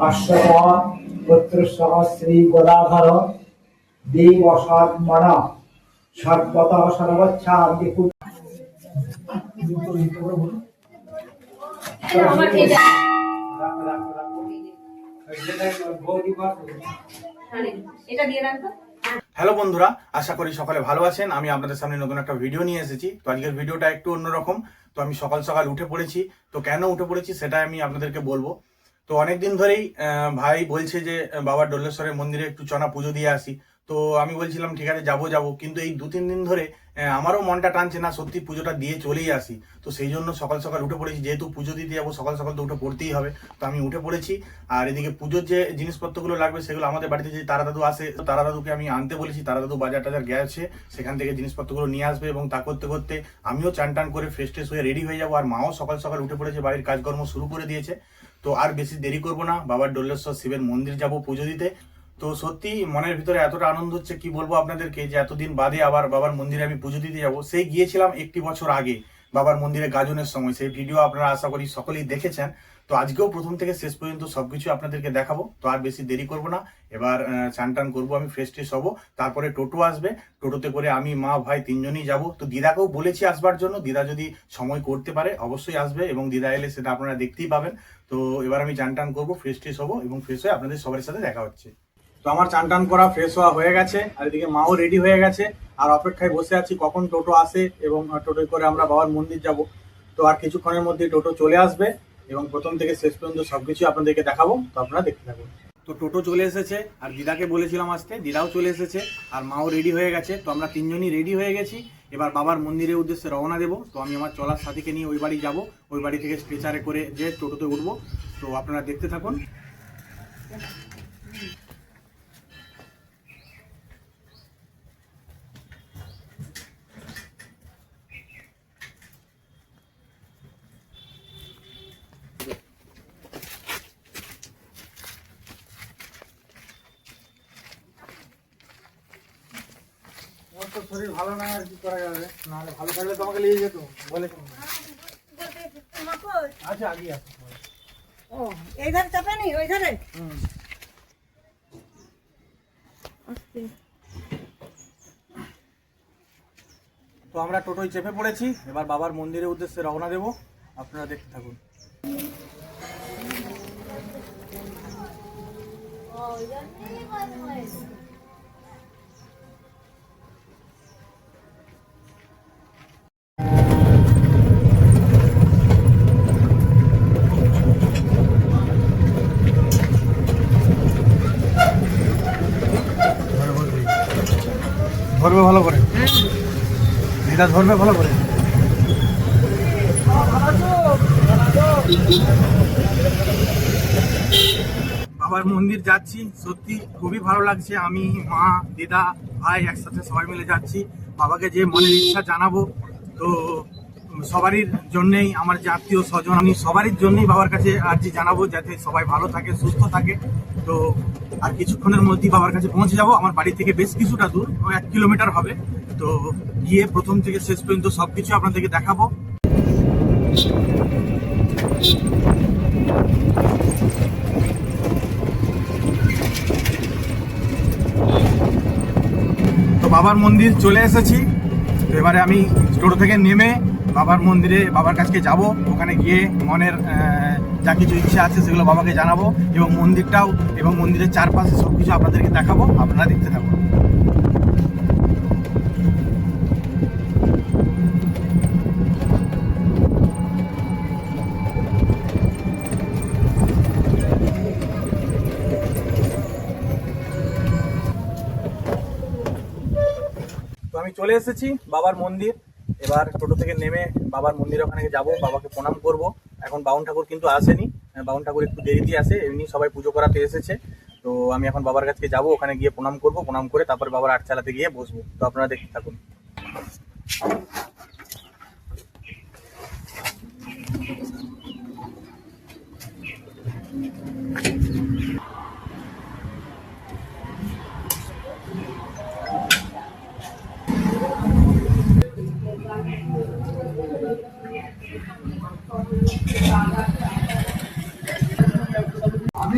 আশ্বপদ পুত্রসহ শ্রী গদাধর দেব সৎমন সর্বত সর্বচ্ছা দেখুন। হ্যালো বন্ধুরা, আশা করি সকলে ভালো আছেন। আমি আপনাদের সামনে নতুন একটা ভিডিও নিয়ে এসেছি। তো আজকের ভিডিওটা একটু অন্যরকম। তো আমি সকাল সকাল উঠে পড়েছি। তো কেন উঠে পড়েছি সেটা আমি আপনাদেরকে বলবো। তো অনেকদিন ধরেই ভাই বলছে যে বাবা ডোলেশ্বরের মন্দিরে একটু চনা পুজো দিয়ে আসি। তো আমি বলছিলাম ঠিক আছে যাবো, কিন্তু এই 2-3 দিন ধরে আমারও মনটা টানছে না, সত্যি পুজোটা দিয়ে চলেই আসি। তো সেই জন্য সকাল সকাল উঠে পড়েছি, যেহেতু পুজো দিতে যাবো সকাল সকাল তো উঠে পড়তেই হবে। তো আমি উঠে পড়েছি। আর এদিকে পুজোর যে জিনিসপত্রগুলো লাগবে সেগুলো আমাদের বাড়িতে যে তারা দাদু আসে, তারা দাদুকে আমি আনতে বলেছি। তারা দাদু বাজার টাজার গেছে, সেখান থেকে জিনিসপত্রগুলো নিয়ে আসবে। এবং তা করতে করতে আমিও চান টান করে ফ্রেশ ট্রেশ হয়ে রেডি হয়ে যাবো। আর মাও সকাল সকাল উঠে পড়েছে, বাড়ির কাজকর্ম শুরু করে দিয়েছে। তো আর বেশি দেরি করবো না, বাবার ডোলেশ্বর শিবের মন্দির যাব পুজো দিতে। তো সত্যি মনের ভিতরে এতটা আনন্দ হচ্ছে, কি বলবো আপনাদেরকে, যে এতদিন বাদে আবার বাবার মন্দিরে আমি পুজো দিতে যাব। সেই গিয়েছিলাম 1 বছর আগে বাবার মন্দিরে গাজনের সময়, সেই ভিডিও আপনারা আশা করি সকলেই দেখেছেন। তো আজকেও প্রথম থেকে শেষ পর্যন্ত সবকিছু আপনাদেরকে দেখাবো। তো আর বেশি দেরি করবো না, এবার চান টান করবো, আমি ফ্রেশ ট্রেশ হবো। তারপরে টোটো আসবে, টোটোতে করে আমি মা ভাই 3 জনই যাবো। তো দিদাকেও বলেছি আসবার জন্য, দিদা যদি সময় করতে পারে অবশ্যই আসবে, এবং দিদা এলে সেটা আপনারা দেখতেই পাবেন। তো এবার আমি চান টান করবো, ফ্রেশ ট্রেশ হবো, এবং ফ্রেশ হয়ে আপনাদের সবার সাথে দেখা হচ্ছে। তো আমার চান টান করা ফ্রেশ হওয়া হয়ে গেছে, আর এদিকে মাও রেডি হয়ে গেছে। আর অপেক্ষায় বসে আছি কখন টোটো আসে, এবং টোটোয় করে আমরা বাবার মন্দির যাব। তো আর কিছুক্ষণের মধ্যে টোটো চলে আসবে, এবং প্রথম থেকে শেষ পর্যন্ত সবকিছু আপনাদেরকে দেখাবো। তো আপনারা দেখতে থাকুন। তো টোটো চলে এসেছে, আর দিদাকে বলেছিলাম আসতে, দিদাও চলে এসেছে, আর মাও রেডি হয়ে গেছে। তো আমরা 3 জনই রেডি হয়ে গেছি। এবার বাবার মন্দিরের উদ্দেশ্যে রওনা দেবো। তো আমি আমার চলার সাথীকে নিয়ে ওই বাড়ি যাবো, ওই বাড়ি থেকে স্ট্রেচারে করে যে টোটোতে উঠবো। তো আপনারা দেখতে থাকুন। তো শরীর ভালো না, আর কি করা যাবে, নাহলে ভালো থাকলে তোমাকে নিয়ে যেত বলে। আচ্ছা আগে আসো। ও এই ধারে চাপা নেই, ওই ধারে। তো আমরা টোটোয় চেপে পড়েছি, এবার বাবার মন্দিরের উদ্দেশ্যে রওনা দেব। আপনারা দেখতে থাকুন। ধরবে ভালো করে, এটা ধরবে ভালো করে। বাবার মন্দির যাচ্ছি, সত্যি খুবই ভালো লাগছে। আমি মা দিদা ভাই একসাথে সবাই মিলে যাচ্ছি। বাবাকে যে মনের ইচ্ছা জানাবো, তো সবারই জন্যেই, আমার যে আত্মীয় স্বজন, আমি সবারই জন্যই বাবার কাছে আর্জি জানাবো, যাতে সবাই ভালো থাকে, সুস্থ থাকে। তো আর কিছুক্ষণের মধ্যেই বাবার কাছে পৌঁছে যাব। আমার বাড়ি থেকে বেশ কিছুটা দূর, 1 কিলোমিটার হবে। তো গিয়ে প্রথম থেকে শেষ পর্যন্ত সবকিছু আপনাদেরকে দেখাবো। তো বাবার মন্দির চলে এসেছি। তো এবারে আমি টোটো থেকে নেমে বাবার মন্দিরে, বাবার কাছে যাব। ওখানে গিয়ে মনের যা কিছু ইচ্ছা আছে সেগুলো বাবাকে জানাবো, এবং মন্দিরটাও এবং মন্দিরের চারপাশে সব কিছু আপনাদেরকে দেখাবো। আপনারা দেখতে থাকুন। তো আমি চলে এসেছি বাবার মন্দির। এবার টোটো থেকে নেমে বাবার মন্দিরে ওখানে যাবো, বাবাকে প্রণাম করব। এখন বাউন ঠাকুর কিন্তু আসেনি, বাউন ঠাকুর একটু দেরিতে আসে, এমনি সবাই পুজো করাতে এসেছে। তো আমি এখন বাবার কাছে যাবো, ওখানে গিয়ে প্রণাম করব, প্রণাম করে তারপরে বাবার আট চালাতে গিয়ে বসবো। তো আপনারা দেখতে থাকুন।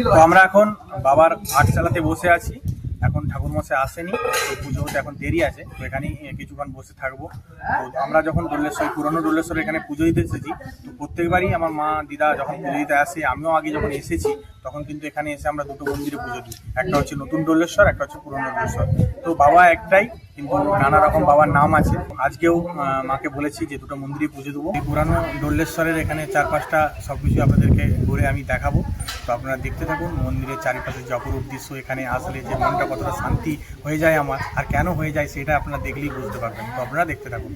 তো আমরা এখন বাবার আট চালাতে বসে আছি। এখন ঠাকুরমশাই আসেনি, তো পুজো হতে এখন দেরি আছে, তো এখানেই কিছুক্ষণ বসে থাকবো। তো আমরা যখন ডোলেশ্বর, পুরনো ডোলেশ্বরে এখানে পুজো দিতে এসেছি, তো প্রত্যেকবারই আমার মা দিদা যখন পুজো দিতে আসে, আমিও আগে যখন এসেছি তখন কিন্তু এখানে এসে আমরা দুটো মন্দিরে পুজো দিই। একটা হচ্ছে নতুন ডোলেশ্বর, একটা হচ্ছে পুরনো ডোলেশ্বর। তো বাবা একটাই, কিন্তু নানা রকম বাবার নাম আছে। আজকেও মাকে বলেছি যে দুটো মন্দিরে পুজো দেবো। এই পুরানো ডোলেশ্বরের এখানে 4-5টা সবকিছু আপনাদেরকে ঘুরে আমি দেখাবো। তো আপনারা দেখতে থাকুন মন্দিরের চারিপাশে যে অপরূপ দৃশ্য, এখানে আসলে যে মনটা কতটা শান্তি হয়ে যায় আমার, আর কেন হয়ে যায় সেটা আপনারা দেখলেই বুঝতে পারবেন। তো আপনারা দেখতে থাকুন।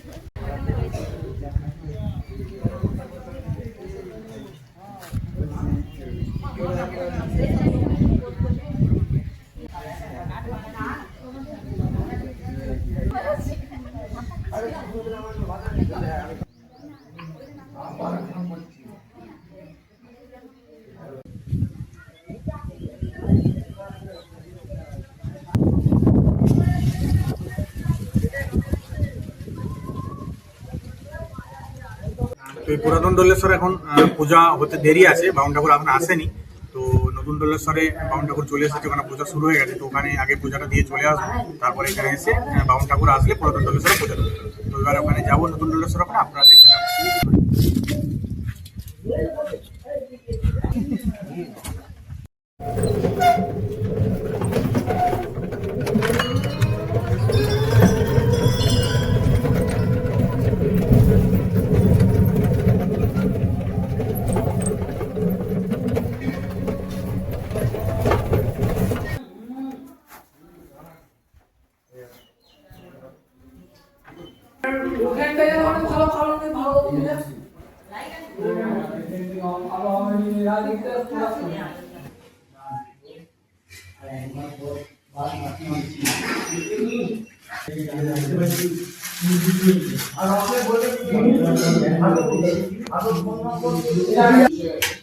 তো এই পুরাতন ডোলেশ্বরে এখন পূজা হতে দেরি আছে, বাউন ঠাকুর এখন আসেনি। তো নতুন ডোলেশ্বরে বাউন ঠাকুর চলে এসেছে, ওখানে পূজা শুরু হয়ে গেছে। তো ওখানে আগে পূজাটা দিয়ে চলে আসবো, তারপরে এখানে এসে বাউন ঠাকুর আসলে পুরাতন ডোলেশ্বরে পূজা দেবো। তো এবার ওখানে যাবো নতুন ডোলেশ্বর, ওখানে আপনারা দেখতে থাকুন।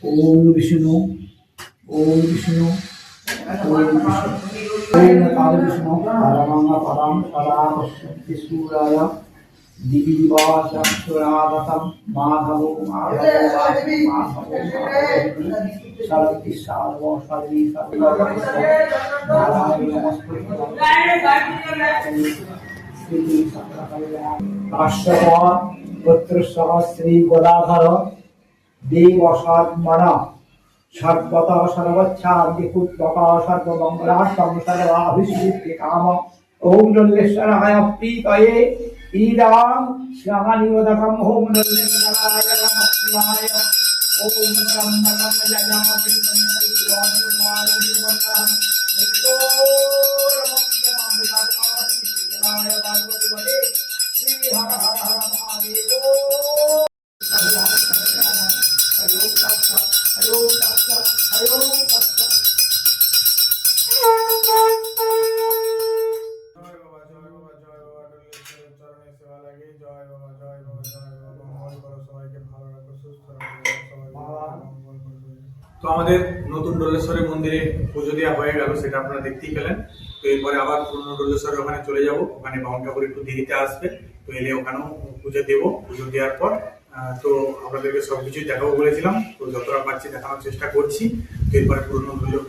ओम विष्णु ओम विष्णु ओम काल विष्णु परमंग परम सदा पश्यन्ति सूर्याय दिव्यवासुरावतम माधवो माधवो सर्वति सर्व सर्वी सर्व श्री गदाधर देवसात्मना सर्वतः सर्वच्छान्ति पुत्रतः सर्वमंगलार्थं सर्वाभिष्टि काम ओम डोलेश्वराय प्रीतये ईदां श्यामानिवदकं ओम डोलेश्वराय नमः शिवाय ओम ब्रह्मणं यजामि श्री हर हर हर महादेव। তো আমাদের নতুন ডোলেশ্বরের মন্দিরে পুজো দেওয়া হয়ে গেল, সেটা আপনারা দেখতেই পেলেন। তো এরপরে আবার পুরনো ডোলেশ্বরের ওখানে চলে যাব, ওখানে বাউন ঠাকুর একটু দেরিতে আসবে। তো এলে ওখানেও পুজো দেবো। পুজো দেওয়ার পর তো আপনাদেরকে সবকিছুই দেখাবো বলেছিলাম, তো যতটা পারছি দেখানোর চেষ্টা করছি। তো এরপরে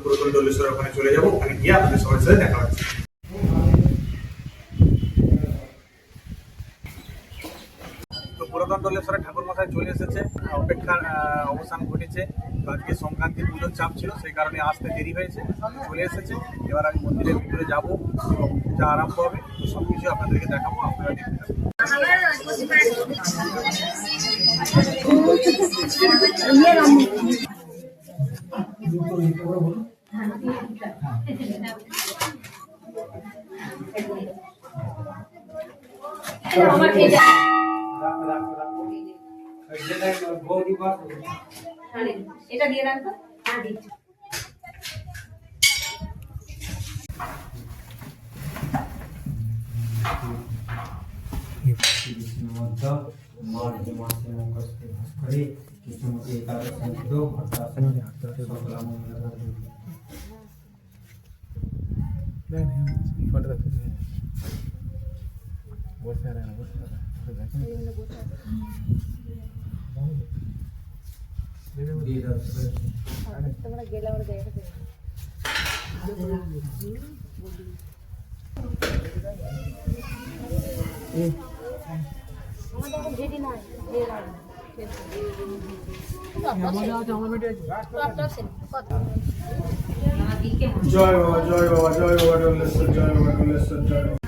পুরাতন ডোলেশ্বরের ওখানে চলে যাব, ওখানে গিয়ে আপনাদের সবার সাথে দেখা হচ্ছে। পুরাতন ডোলেশ্বরে ঠাকুর মশাই চলে এসেছে, অপেক্ষার অবসান ঘটেছে। তো আজকে সংক্রান্তি পুজোর চাপ ছিল, সেই কারণে আসতে দেরি হয়েছে। চলে এসেছে, এবার আমি মন্দিরের ভিতরে যাবো এবং পূজা আরম্ভ হবে। তো সব কিছু আপনাদেরকে দেখাবো, আপনারা দেখতে থাকুন। এটা দিয়ে রাখবো। मार्च मासे मंगलस्ते भास्करे कृष्णमते एकादश संतो भट्टासन सकला मंगल তোমরা গেলে আমার জায়গাটা দেবে। আমাদের এখন যেটি নাই দিয়ে দাও। জয় বাবা, জয় বাবা, জয় বাবা ডলেশ্বর, জয় বাবা ডলেশ্বর, জয় বাবা।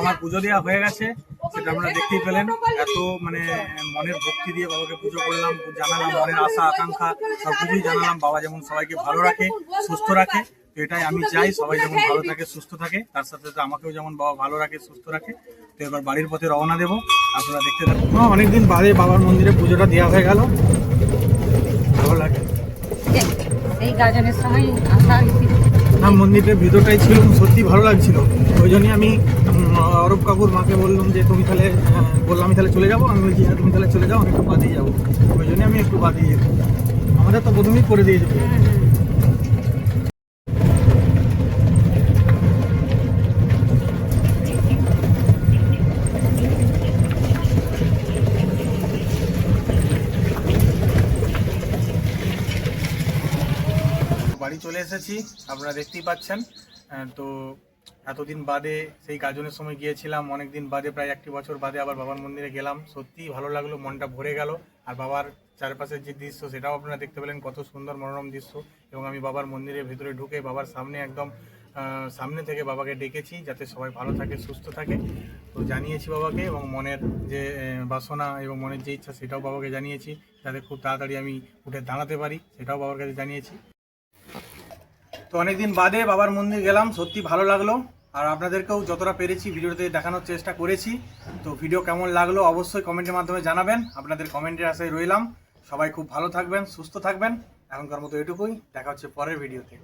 আমার পুজো দেওয়া হয়ে গেছে, সেটা আপনারা দেখতেই পেলেন। এত মানে মনের ভক্তি দিয়ে বাবাকে পুজো করলাম, জানালাম মনের আশা আকাঙ্ক্ষা সবকিছুই জানালাম। বাবা যেমন সবাইকে ভালো রাখে, সুস্থ রাখে, তো এটাই আমি চাই, সবাই যেমন ভালো থাকে, সুস্থ থাকে, তার সাথে সাথে আমাকেও যেমন বাবা ভালো রাখে, সুস্থ রাখে। তো এবার বাড়ির পথে রওনা দেবো, আপনারা দেখতে থাকুন। অনেকদিন বাদে বাবার মন্দিরে পুজোটা দেওয়া হয়ে গেল, ভালো লাগে। এই গাজনের সময় আসা না, মন্দিরের ভিতরটাই ছিল, সত্যি ভালো লাগছিল। ওই জন্যই আমি অরূপ কাকুর মাকে বললাম যে তুমি তাহলে, বললাম আমি তাহলে চলে যাবো। আমি বলছি হ্যাঁ তুমি তাহলে চলে যাও, আমি একটু বাদিয়ে যাবো। ওই জন্যই আমি একটু বাদিয়ে যেতে, আমাদের তো প্রথমেই করে দিয়ে যাবো। বাড়ি চলে এসেছি, আপনারা দেখতেই পাচ্ছেন। তো এতদিন বাদে সেই গাজনের সময় গিয়েছিলাম, অনেকদিন বাদে, প্রায় 1 বছর বাদে আবার বাবার মন্দিরে গেলাম। সত্যিই ভালো লাগলো, মনটা ভরে গেল। আর বাবার চারপাশের যে দৃশ্য সেটাও আপনারা দেখতে পেলেন, কত সুন্দর মনোরম দৃশ্য। এবং আমি বাবার মন্দিরের ভিতরে ঢুকে বাবার সামনে একদম সামনে থেকে বাবাকে ডেকেছি যাতে সবাই ভালো থাকে, সুস্থ থাকে। তো জানিয়েছি বাবাকে, এবং মনের যে বাসনা এবং মনের যে ইচ্ছা সেটাও বাবাকে জানিয়েছি, যাতে খুব তাড়াতাড়ি আমি উঠে দাঁড়াতে পারি, সেটাও বাবার কাছে জানিয়েছি। তো অনেকদিন বাদে বাবার মন্দির গেলাম, সত্যি ভালো লাগলো। আর আপনাদেরকেও যতটা পেরেছি ভিডিওতে দেখানোর চেষ্টা করেছি। তো ভিডিও কেমন লাগলো অবশ্যই কমেন্টের মাধ্যমে জানাবেন, আপনাদের কমেন্টের আশায় রইলাম। সবাই খুব ভালো থাকবেন, সুস্থ থাকবেন। এখনকার মতো এটুকুই, দেখা হচ্ছে পরের ভিডিওতে।